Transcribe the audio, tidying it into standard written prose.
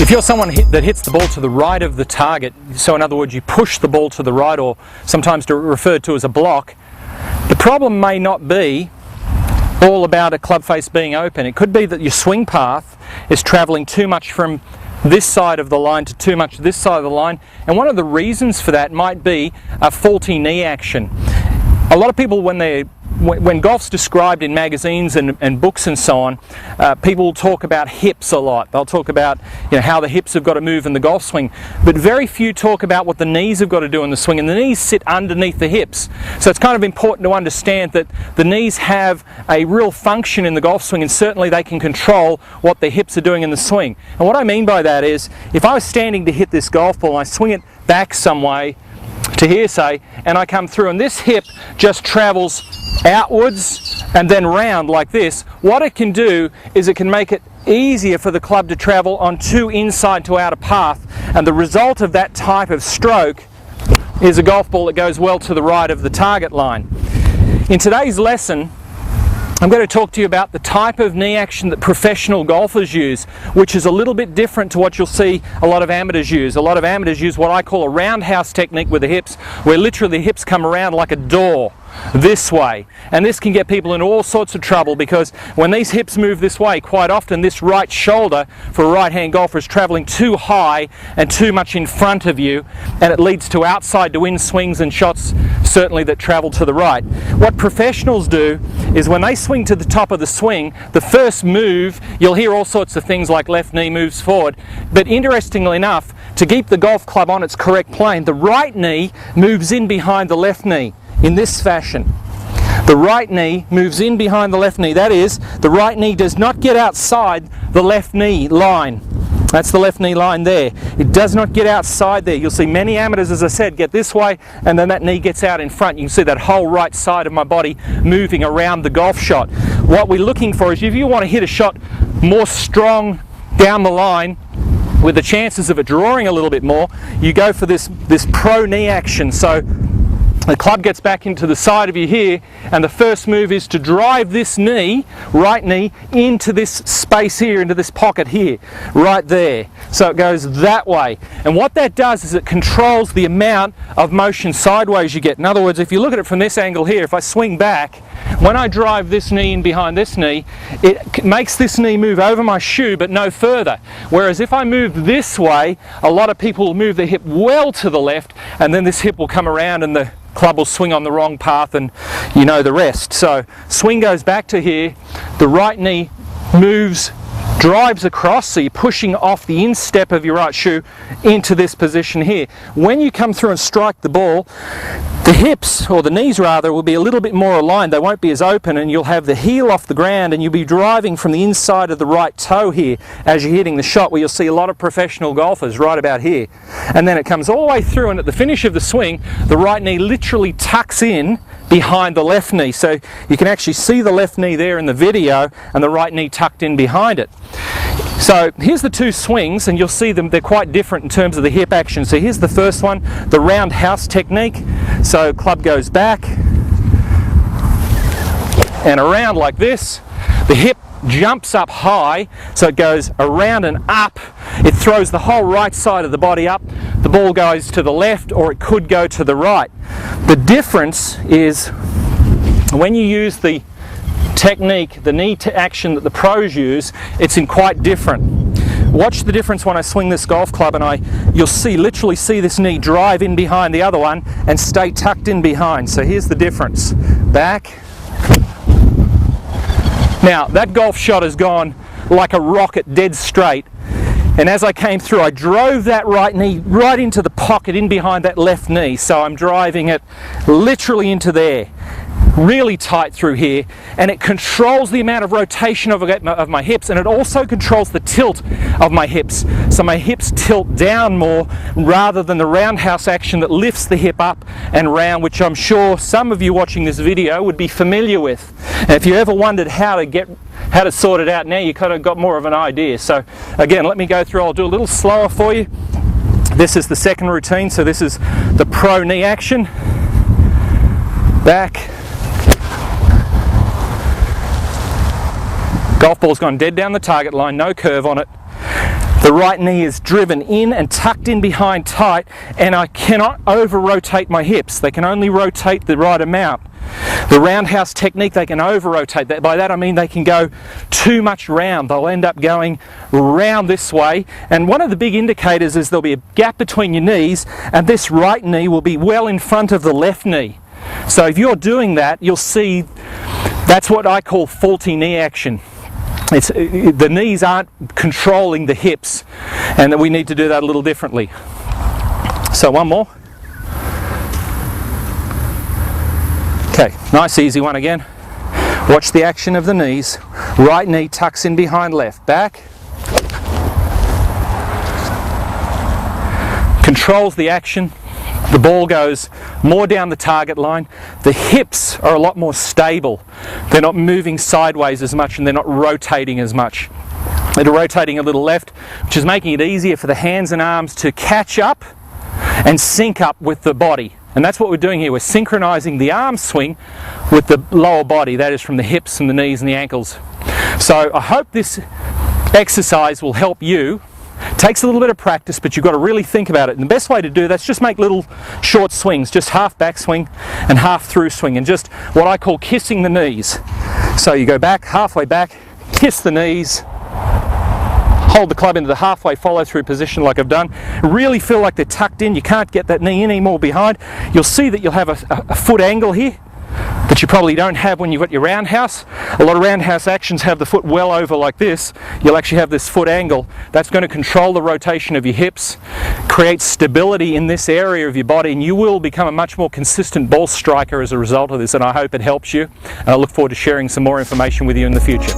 If you're someone that hits the ball to the right of the target, so in other words you push the ball to the right, or sometimes referred to as a block, the problem may not be all about a club face being open. It could be that your swing path is travelling too much from this side of the line to too much this side of the line, and one of the reasons for that might be a faulty knee action. A lot of people, when golf's described in magazines and books and so on, people talk about hips a lot. They'll talk about how the hips have got to move in the golf swing, but very few talk about what the knees have got to do in the swing, and the knees sit underneath the hips. So it's kind of important to understand that the knees have a real function in the golf swing, and certainly they can control what the hips are doing in the swing. And what I mean by that is, if I was standing to hit this golf ball and I swing it back some way to here, say, and I come through and this hip just travels outwards and then round like this, what it can do is it can make it easier for the club to travel on two inside to outer path, and the result of that type of stroke is a golf ball that goes well to the right of the target line. In today's lesson, I'm going to talk to you about the type of knee action that professional golfers use, which is a little bit different to what you'll see a lot of amateurs use. A lot of amateurs use what I call a roundhouse technique with the hips, where literally the hips come around like a door this way, and this can get people in all sorts of trouble, because when these hips move this way, quite often this right shoulder for a right-hand golfer is traveling too high and too much in front of you, and it leads to outside to in swings and shots certainly that travel to the right. What professionals do is when they swing to the top of the swing, the first move, you'll hear all sorts of things like left knee moves forward, but interestingly enough, to keep the golf club on its correct plane, the right knee moves in behind the left knee in this fashion. The right knee moves in behind the left knee. That is, the right knee does not get outside the left knee line. That's the left knee line there. It does not get outside there. You'll see many amateurs, as I said, get this way, and then that knee gets out in front. You can see that whole right side of my body moving around the golf shot. What we're looking for is, if you want to hit a shot more strong down the line, with the chances of it drawing a little bit more, you go for this pro knee action. So the club gets back into the side of you here, and the first move is to drive this knee, right knee, into this space here, into this pocket here, right there. So it goes that way. And what that does is it controls the amount of motion sideways you get. In other words, if you look at it from this angle here, if I swing back, when I drive this knee in behind this knee, it makes this knee move over my shoe but no further. Whereas if I move this way, a lot of people will move their hip well to the left, and then this hip will come around and the club will swing on the wrong path, and you know the rest. So swing goes back to here, the right knee moves, drives across, so you're pushing off the instep of your right shoe into this position here. When you come through and strike the ball, the hips, or the knees rather, will be a little bit more aligned. They won't be as open, and you'll have the heel off the ground, and you'll be driving from the inside of the right toe here as you're hitting the shot, where you'll see a lot of professional golfers right about here. And then it comes all the way through, and at the finish of the swing, the right knee literally tucks in behind the left knee. So you can actually see the left knee there in the video, and the right knee tucked in behind it. So here's the two swings, and you'll see them, they're quite different in terms of the hip action. So here's the first one, the roundhouse technique. So club goes back and around like this. The hip jumps up high, so it goes around and up. It throws the whole right side of the body up. The ball goes to the left, or it could go to the right. The difference is when you use the technique, the knee action that the pros use, it's in quite different. Watch the difference when I swing this golf club, and you'll literally see this knee drive in behind the other one and stay tucked in behind. So here's the difference. Back. Now that golf shot has gone like a rocket, dead straight. And as I came through, I drove that right knee right into the pocket in behind that left knee. So I'm driving it literally into there, really tight through here, and it controls the amount of rotation of my hips, and it also controls the tilt of my hips. So my hips tilt down more rather than the roundhouse action that lifts the hip up and round, which I'm sure some of you watching this video would be familiar with. And if you ever wondered how to sort it out, now you kind of got more of an idea. So again, let me go through. I'll do a little slower for you. This is the second routine. So this is the pro knee action. Back. Golf ball's gone dead down the target line, no curve on it. The right knee is driven in and tucked in behind tight, and I cannot over-rotate my hips. They can only rotate the right amount. The roundhouse technique, they can over-rotate. By that I mean they can go too much round. They'll end up going round this way, and one of the big indicators is there'll be a gap between your knees, and this right knee will be well in front of the left knee. So if you're doing that, you'll see that's what I call faulty knee action. The knees aren't controlling the hips, and that we need to do that a little differently. So one more. Okay, nice easy one again. Watch the action of the knees. Right knee tucks in behind left. Back. Controls the action. The ball goes more down the target line. The hips are a lot more stable. They're not moving sideways as much, and they're not rotating as much. They're rotating a little left, which is making it easier for the hands and arms to catch up and sync up with the body. And that's what we're doing here. We're synchronizing the arm swing with the lower body, that is from the hips and the knees and the ankles. So I hope this exercise will help you. It takes a little bit of practice, but you've got to really think about it. And the best way to do that's just make little short swings, just half back swing and half through swing, and just what I call kissing the knees. So you go back, halfway back, kiss the knees, hold the club into the halfway follow through position like I've done. Really feel like they're tucked in. You can't get that knee any more behind. You'll see that you'll have a foot angle here that you probably don't have when you've got your roundhouse. A lot of roundhouse actions have the foot well over like this. You'll actually have this foot angle. That's going to control the rotation of your hips, create stability in this area of your body, and you will become a much more consistent ball striker as a result of this, and I hope it helps you. And I look forward to sharing some more information with you in the future.